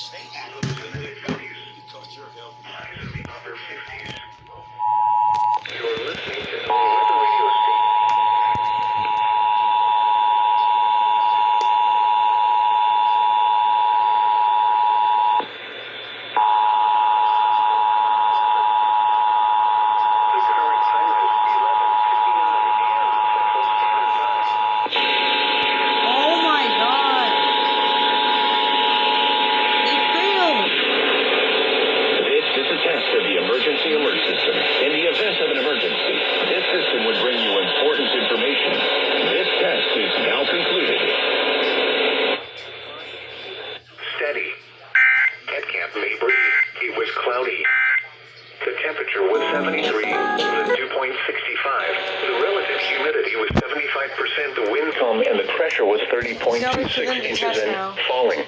Stay active in the activities because you're healthy. Upper 50s. You're listening to the Weather Radio Station. The current time is 11:59 a.m. Central Standard Time. Oh my god. They failed. This is a test of the emergency alert system. In the event of an emergency, this system would bring you important information. This test is now concluded. Steady. At Camp Mabry, it was cloudy. The temperature was 73, the dew point 65, the relative humidity was 75%, the wind calm, and the pressure was 30.26 inches and falling.